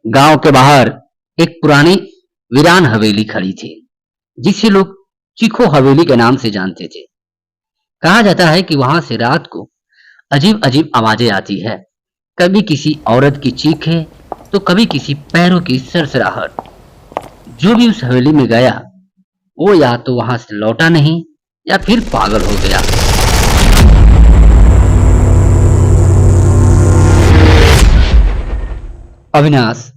गांव के बाहर एक पुरानी वीरान हवेली खड़ी थी, जिसे लोग चीखो हवेली के नाम से जानते थे। कहा जाता है कि वहां से रात को अजीब अजीब आवाजें आती है। कभी किसी औरत की चीखें, तो कभी किसी पैरों की सरसराहट। जो भी उस हवेली में गया, वो या तो वहां से लौटा नहीं या फिर पागल हो गया। अविनाश,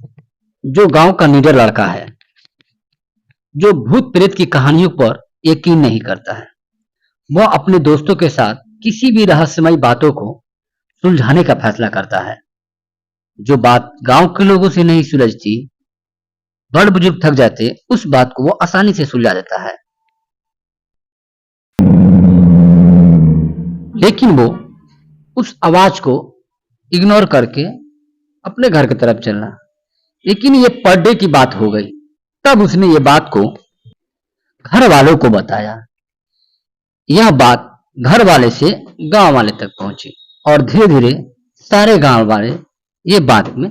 जो गांव का निडर लड़का है, जो भूत प्रेत की कहानियों पर यकीन नहीं करता है, वह अपने दोस्तों के साथ किसी भी रहस्यमय बातों को सुलझाने का फैसला करता है। जो बात गांव के लोगों से नहीं सुलझती, बड़ बुजुर्ग थक जाते, उस बात को वो आसानी से सुलझा देता है। लेकिन वो उस आवाज को इग्नोर करके अपने घर की तरफ चलना। लेकिन ये पर डे की बात हो गई। तब उसने ये बात को घर वालों को बताया। यह बात घर वाले से गांव वाले तक पहुंची और धीरे धीरे सारे गांव वाले ये बात में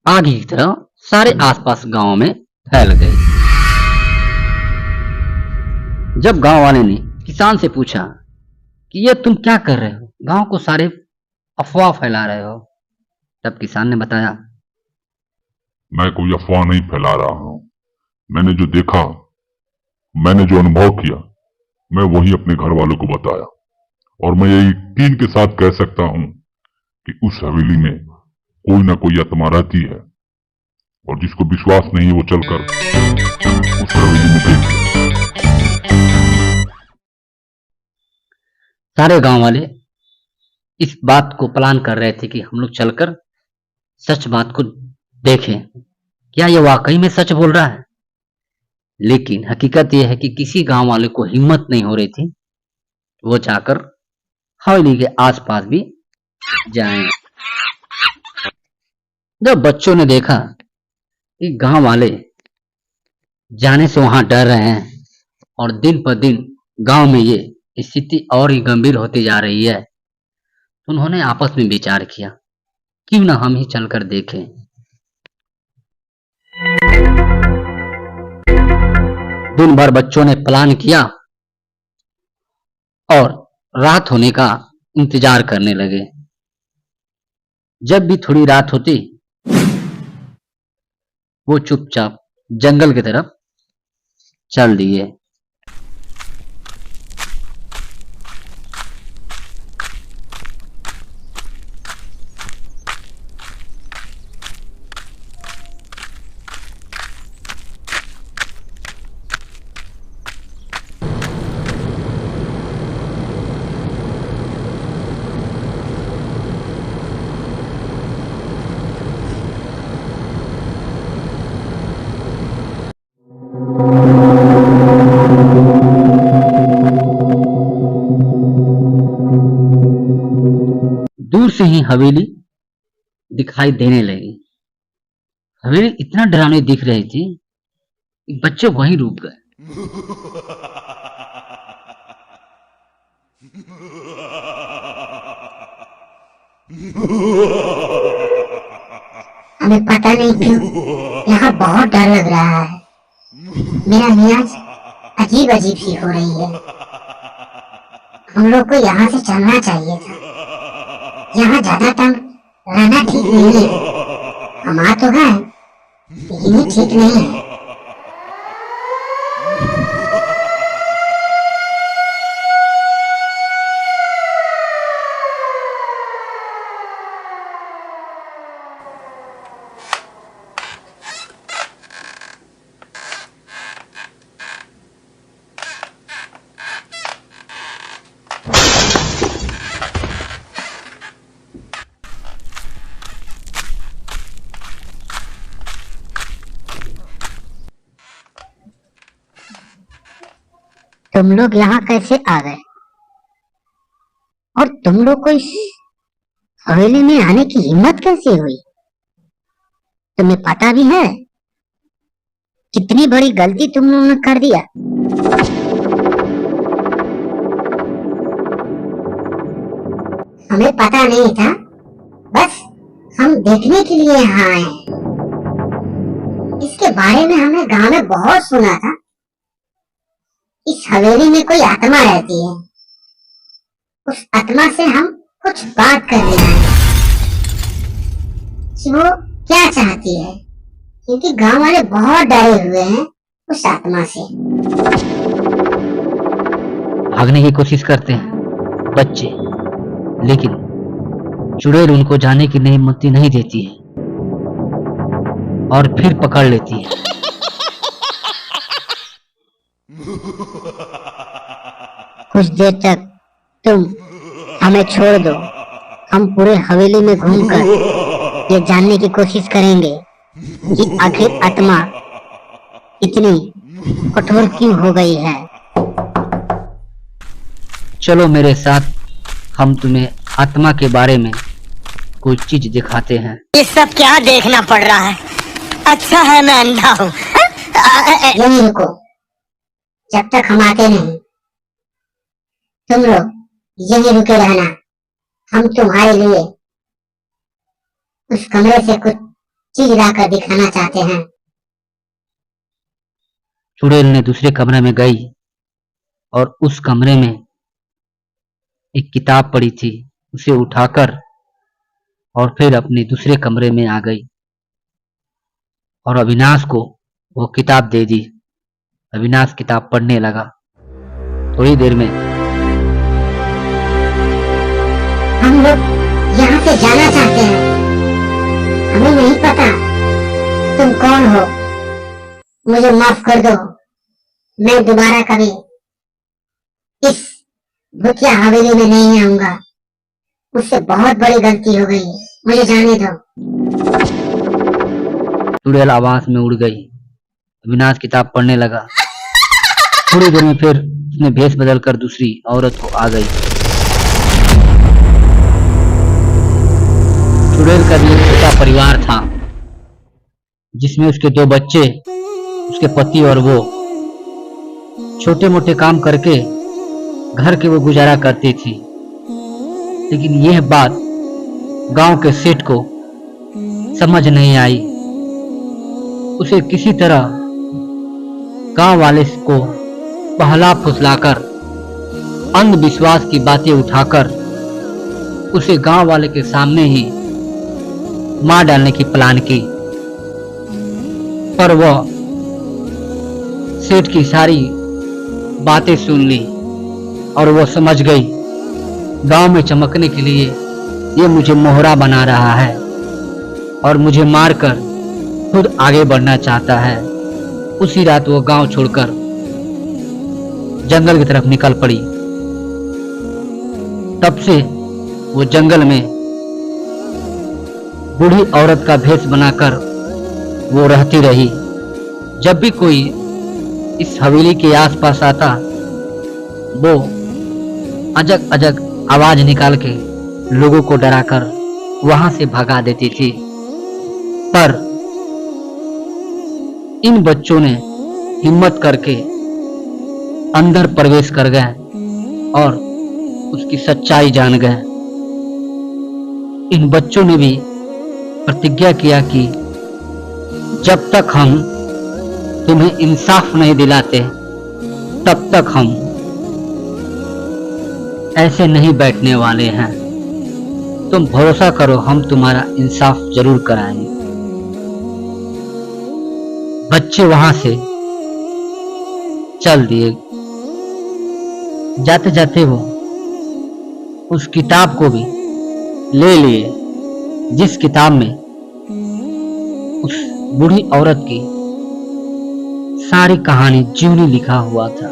आगे की तरह सारे आसपास गांव में फैल गई। जब गांव वाले ने किसान से पूछा कि ये तुम क्या कर रहे हो, गांव को सारे अफवाह फैला रहे हो, तब किसान ने बताया, मैं कोई अफवाह नहीं फैला रहा हूं। मैंने जो देखा, मैंने जो अनुभव किया, मैं वही अपने घर वालों को बताया। और मैं ये यकीन के साथ कह सकता हूं कि उस हवेली में कोई ना कोई आत्मा रहती है, और जिसको विश्वास नहीं है वो चलकर उस हवेली में देख ले। सारे गांव वाले इस बात को प्लान कर रहे थे कि हम लोग चलकर सच बात को देखें, क्या ये वाकई में सच बोल रहा है। लेकिन हकीकत यह है कि किसी गांव वाले को हिम्मत नहीं हो रही थी वो जाकर हवेली के आसपास भी जाएं। जब बच्चों ने देखा कि गांव वाले जाने से वहां डर रहे हैं और दिन पर दिन गांव में ये स्थिति और ही गंभीर होती जा रही है, तो उन्होंने आपस में विचार किया, क्यों ना हम ही चलकर देखें। दिन भर बच्चों ने प्लान किया और रात होने का इंतजार करने लगे। जब भी थोड़ी रात होती, वो चुपचाप जंगल की तरफ चल दिए। दूर से ही हवेली दिखाई देने लगी। हवेली इतना डरावनी दिख रही थी कि बच्चे वहीं रुक गए। हमें पता नहीं क्यों यहाँ बहुत डर लग रहा है। मेरा मियाज अजीब अजीब सी हो रही है। हम लोग को यहाँ से चलना चाहिए था। यहाँ ज्यादा टाइम रहना ठीक नहीं है। हम आ तो गए, लेकिन ये ठीक नहीं है। तुम लोग यहाँ कैसे आ गए? और तुम लोग को इस हवेली में आने की हिम्मत कैसे हुई? तुम्हें पता भी है कितनी बड़ी गलती तुम लोगों ने कर दिया? हमें पता नहीं था, बस हम देखने के लिए यहाँ आए। इसके बारे में हमने गांव में बहुत सुना था। इस हवेली में कोई आत्मा रहती है। उस आत्मा से हम कुछ बात करनी है कि वो क्या चाहती है, क्योंकि गांव वाले बहुत डरे हुए हैं उस आत्मा से। भागने की कोशिश करते हैं बच्चे, लेकिन चुड़ैल उनको जाने की अनुमति नहीं देती है और फिर पकड़ लेती है। कुछ देर तक तुम हमें छोड़ दो, हम पूरे हवेली में घूमकर ये जानने की कोशिश करेंगे कि आखिर आत्मा इतनी कठोर क्यों हो गई है। चलो मेरे साथ, हम तुम्हें आत्मा के बारे में कोई चीज दिखाते हैं। ये सब क्या देखना पड़ रहा है? अच्छा है मैं अंधा हूँ। यहीं रुको, जब तक हम आते नहीं तुम लोग यहीं रुके रहना। हम तुम्हारे लिए उस कमरे से कुछ चीज लाकर दिखाना चाहते हैं। चुड़ैल ने दूसरे कमरे में गई और उस कमरे में एक किताब पड़ी थी, उसे उठाकर और फिर अपने दूसरे कमरे में आ गई और अविनाश को वो किताब दे दी। अविनाश किताब पढ़ने लगा। थोड़ी देर में हम लोग यहाँ से जाना चाहते हैं। हमें नहीं पता तुम कौन हो। मुझे माफ कर दो, मैं दोबारा कभी इस भूतिया हवेली में नहीं आऊंगा। मुझसे बहुत बड़ी गलती हो गई, मुझे जाने दो। चुड़ैल आवाज में उड़ गई। अविनाश किताब पढ़ने लगा। थोड़ी देर में फिर उसने भेष बदलकर दूसरी औरत को आ गई। चुड़ैल का भी एक छोटा परिवार था, जिसमें उसके 2 बच्चे, उसके पति और वो छोटे मोटे काम करके घर के वो गुजारा करती थी। लेकिन यह बात गांव के सेठ को समझ नहीं आई। उसे किसी तरह गांव वाले को बहला फुसलाकर अंधविश्वास की बातें उठाकर उसे गांव वाले के सामने ही मार डालने की प्लान की। पर वह सेठ की सारी बातें सुन ली और वो समझ गई गांव में चमकने के लिए ये मुझे मोहरा बना रहा है और मुझे मारकर खुद आगे बढ़ना चाहता है। उसी रात वो गांव छोड़कर जंगल की तरफ निकल पड़ी। तब से वो जंगल में बूढ़ी औरत का भेष बनाकर वो रहती रही। जब भी कोई इस हवेली के आसपास आता, वो अजग अजग आवाज निकाल के लोगों को डराकर वहां से भगा देती थी। पर इन बच्चों ने हिम्मत करके अंदर प्रवेश कर गए और उसकी सच्चाई जान गए। इन बच्चों ने भी प्रतिज्ञा किया कि जब तक हम तुम्हें इंसाफ नहीं दिलाते तब तक हम ऐसे नहीं बैठने वाले हैं। तुम भरोसा करो, हम तुम्हारा इंसाफ जरूर कराएंगे। बच्चे वहां से चल दिए। जाते जाते वो उस किताब को भी ले लिए जिस किताब में उस बूढ़ी औरत की सारी कहानी जीवनी लिखा हुआ था।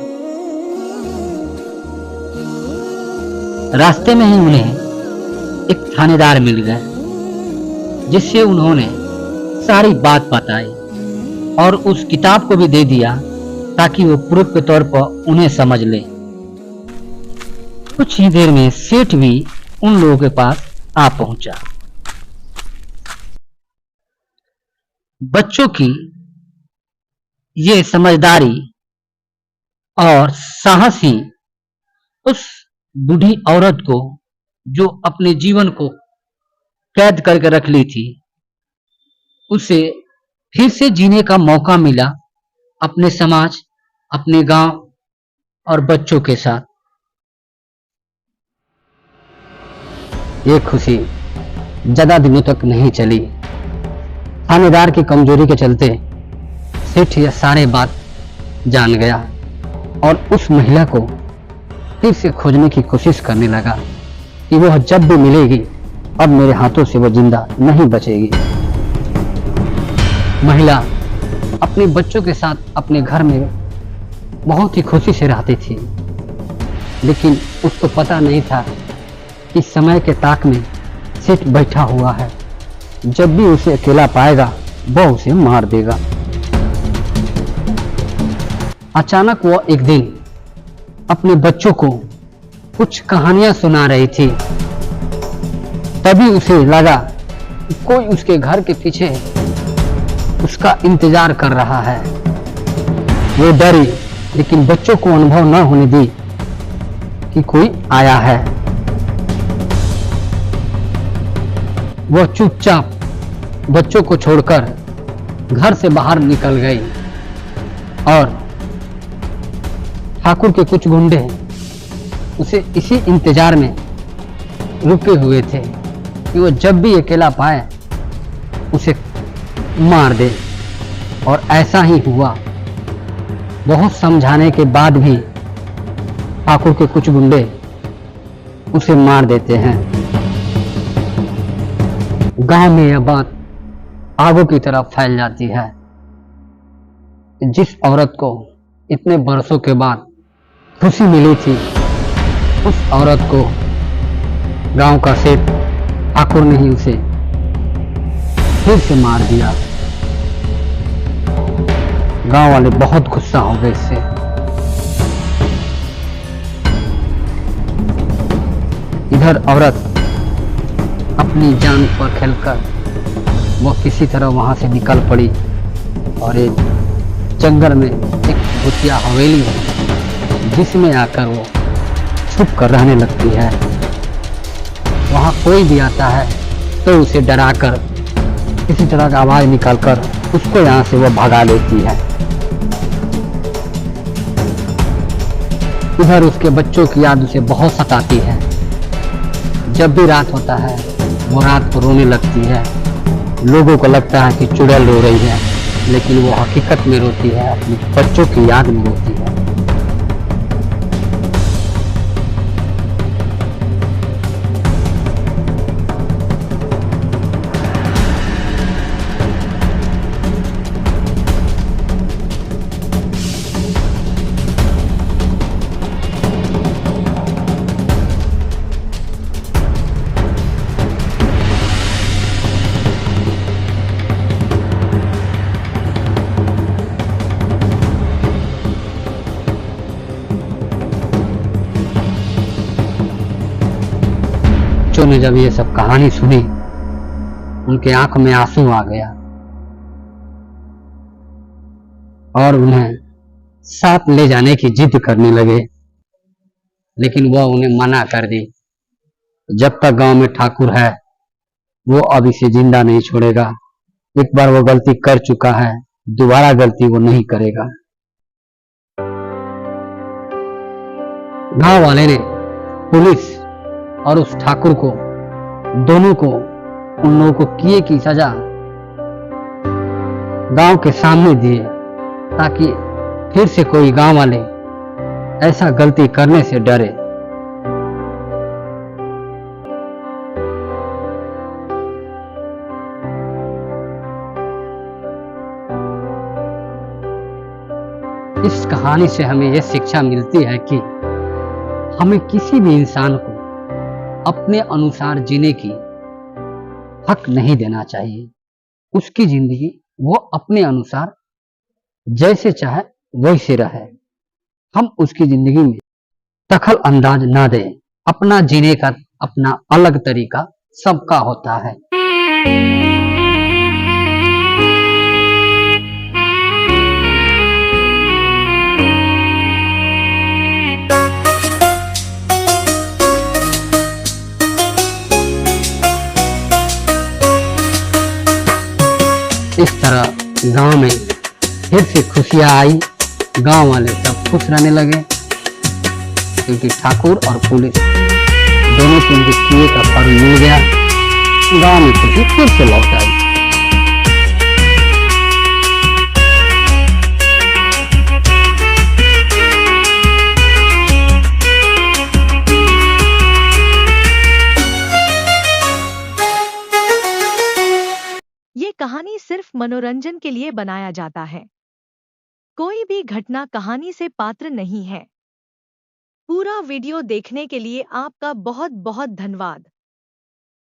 रास्ते में ही उन्हें एक थानेदार मिल गए, जिससे उन्होंने सारी बात बताई और उस किताब को भी दे दिया ताकि वो प्रूफ के तौर पर उन्हें समझ ले। कुछ ही देर में सेठ भी उन लोगों के पास आ पहुंचा। बच्चों की ये समझदारी और साहस ही उस बूढ़ी औरत को, जो अपने जीवन को कैद करके रख ली थी, उसे फिर से जीने का मौका मिला अपने समाज, अपने गांव और बच्चों के साथ। ये खुशी ज्यादा दिनों तक नहीं चली। थानेदार की कमजोरी के चलते सेठ यह सारे बात जान गया और उस महिला को फिर से खोजने की कोशिश करने लगा कि वह जब भी मिलेगी अब मेरे हाथों से वो जिंदा नहीं बचेगी। महिला अपने बच्चों के साथ अपने घर में बहुत ही खुशी से रहती थी, लेकिन उसको पता नहीं था कि समय के ताक में सेठ बैठा हुआ है। जब भी उसे अकेला पाएगा वह उसे मार देगा। अचानक वह एक दिन अपने बच्चों को कुछ कहानियां सुना रही थी। तभी उसे लगा कि कोई उसके घर के पीछे उसका इंतजार कर रहा है। वो डरी, लेकिन बच्चों को अनुभव न होने दी कि कोई आया है। वह चुपचाप बच्चों को छोड़कर घर से बाहर निकल गई और ठाकुर के कुछ गुंडे उसे इसी इंतजार में रुके हुए थे कि वो जब भी अकेला पाए उसे मार दे। और ऐसा ही हुआ। बहुत समझाने के बाद भी ठाकुर के कुछ गुंडे उसे मार देते हैं। गांव में यह बात आगों की तरह फैल जाती है। जिस औरत को इतने बरसों के बाद खुशी मिली थी, उस औरत को गांव का सेठ ठाकुर ने ही उसे फिर से मार दिया। गांव वाले बहुत गुस्सा हो गए इससे। इधर औरत अपनी जान पर खेलकर वह किसी तरह वहां से निकल पड़ी और एक जंगल में एक भूतिया हवेली है जिसमें आकर वो छुप कर रहने लगती है। वहां कोई भी आता है तो उसे डराकर किसी तरह का आवाज निकालकर उसको यहां से वो भगा लेती है। इधर उसके बच्चों की याद उसे बहुत सताती है। जब भी रात होता है वो रात को रोने लगती है। लोगों को लगता है कि चुड़ैल रो रही है, लेकिन वो हकीकत में रोती है, अपने बच्चों की याद में रोती है। बच्चों ने जब ये सब कहानी सुनी, उनके आंख में आंसू आ गया और उन्हें साथ ले जाने की जिद करने लगे, लेकिन वह उन्हें मना कर दी। जब तक गांव में ठाकुर है वो अब इसे जिंदा नहीं छोड़ेगा। एक बार वो गलती कर चुका है, दोबारा गलती वो नहीं करेगा। गांव वाले ने पुलिस और उस ठाकुर को, दोनों को, उन लोगों को किए की सजा गांव के सामने दिए, ताकि फिर से कोई गांव वाले ऐसा गलती करने से डरे। इस कहानी से हमें यह शिक्षा मिलती है कि हमें किसी भी इंसान को अपने अनुसार जीने की हक नहीं देना चाहिए। उसकी जिंदगी वो अपने अनुसार जैसे चाहे वैसे रहे। हम उसकी जिंदगी में दखल अंदाज ना दें। अपना जीने का अपना अलग तरीका सबका होता है। इस तरह गांव में फिर से खुशियां आई। गांव वाले सब खुश रहने लगे क्योंकि ठाकुर और पुलिस दोनों को उनके किए का फल मिल गया। गांव में खुशी फिर से लौट आई। ये कहानी सिर्फ मनोरंजन के लिए बनाया जाता है। कोई भी घटना कहानी से पात्र नहीं है। पूरा वीडियो देखने के लिए आपका बहुत बहुत धन्यवाद।